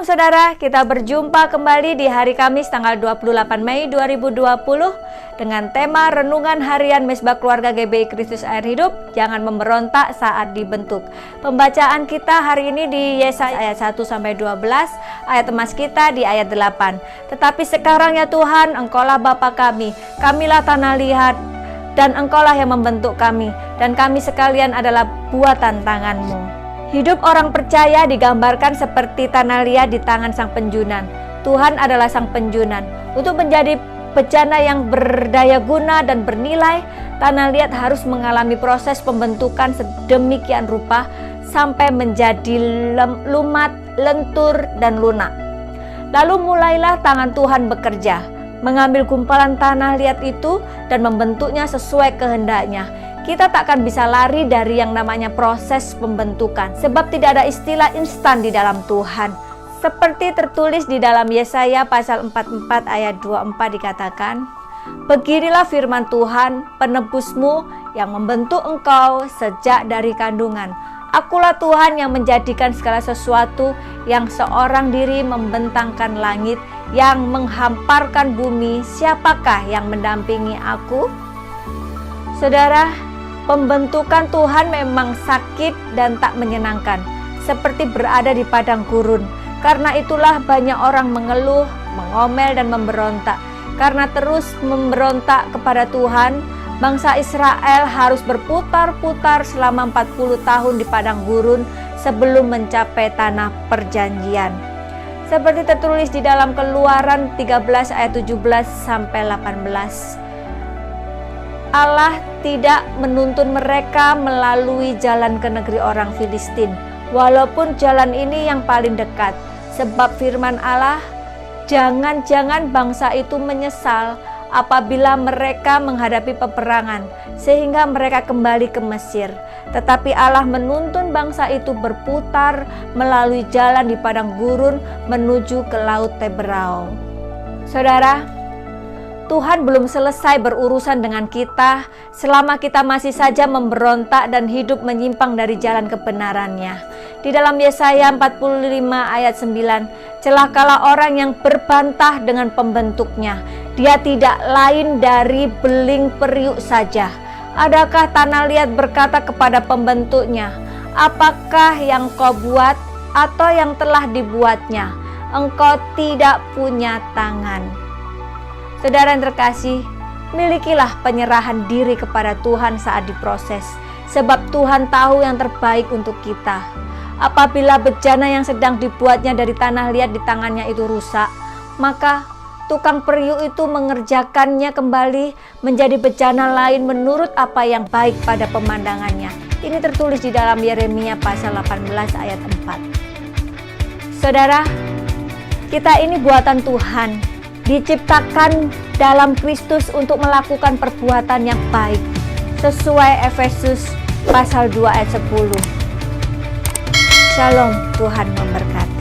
saudara, kita berjumpa kembali di hari Kamis tanggal 28 Mei 2020 dengan tema Renungan Harian Mesbah Keluarga GBI Kristus Air Hidup, jangan memberontak saat dibentuk. Pembacaan kita hari ini di Yesaya ayat 1-12, ayat emas kita di ayat 8. Tetapi sekarang ya Tuhan, Engkaulah Bapa kami, kamilah tanah liat, dan Engkaulah yang membentuk kami, dan kami sekalian adalah buatan tangan-Mu. Hidup orang percaya digambarkan seperti tanah liat di tangan sang penjunan. Tuhan adalah sang penjunan. Untuk menjadi bejana yang berdaya guna dan bernilai, tanah liat harus mengalami proses pembentukan sedemikian rupa sampai menjadi lumat, lentur, dan lunak. Lalu mulailah tangan Tuhan bekerja, mengambil gumpalan tanah liat itu dan membentuknya sesuai kehendaknya. Kita tak akan bisa lari dari yang namanya proses pembentukan, sebab tidak ada istilah instan di dalam Tuhan. Seperti tertulis di dalam Yesaya pasal 44 ayat 24 dikatakan, "Beginilah firman Tuhan, penebusmu yang membentuk engkau sejak dari kandungan. Akulah Tuhan yang menjadikan segala sesuatu, yang seorang diri membentangkan langit, yang menghamparkan bumi. Siapakah yang mendampingi aku?" Saudara, pembentukan Tuhan memang sakit dan tak menyenangkan, seperti berada di padang gurun. Karena itulah banyak orang mengeluh, mengomel, dan memberontak. Karena terus memberontak kepada Tuhan, bangsa Israel harus berputar-putar selama 40 tahun di padang gurun sebelum mencapai tanah perjanjian. Seperti tertulis di dalam Keluaran 13 ayat 17-18. Allah tidak menuntun mereka melalui jalan ke negeri orang Filistin, walaupun jalan ini yang paling dekat. Sebab firman Allah, jangan-jangan bangsa itu menyesal apabila mereka menghadapi peperangan, sehingga mereka kembali ke Mesir. Tetapi Allah menuntun bangsa itu berputar melalui jalan di padang gurun menuju ke Laut Teberau. Saudara, Tuhan belum selesai berurusan dengan kita selama kita masih saja memberontak dan hidup menyimpang dari jalan kebenarannya. Di dalam Yesaya 45 ayat 9, celakalah orang yang berbantah dengan pembentuknya. Dia tidak lain dari beling periuk saja. Adakah tanah liat berkata kepada pembentuknya, apakah yang kau buat atau yang telah dibuatnya? Engkau tidak punya tangan. Saudara yang terkasih, milikilah penyerahan diri kepada Tuhan saat diproses, sebab Tuhan tahu yang terbaik untuk kita. Apabila bejana yang sedang dibuatnya dari tanah liat di tangannya itu rusak, maka tukang periuk itu mengerjakannya kembali menjadi bejana lain menurut apa yang baik pada pemandangannya. Ini tertulis di dalam Yeremia pasal 18 ayat 4. Saudara, kita ini buatan Tuhan, diciptakan dalam Kristus untuk melakukan perbuatan yang baik, sesuai Efesus pasal 2 ayat 10. Shalom, Tuhan memberkati.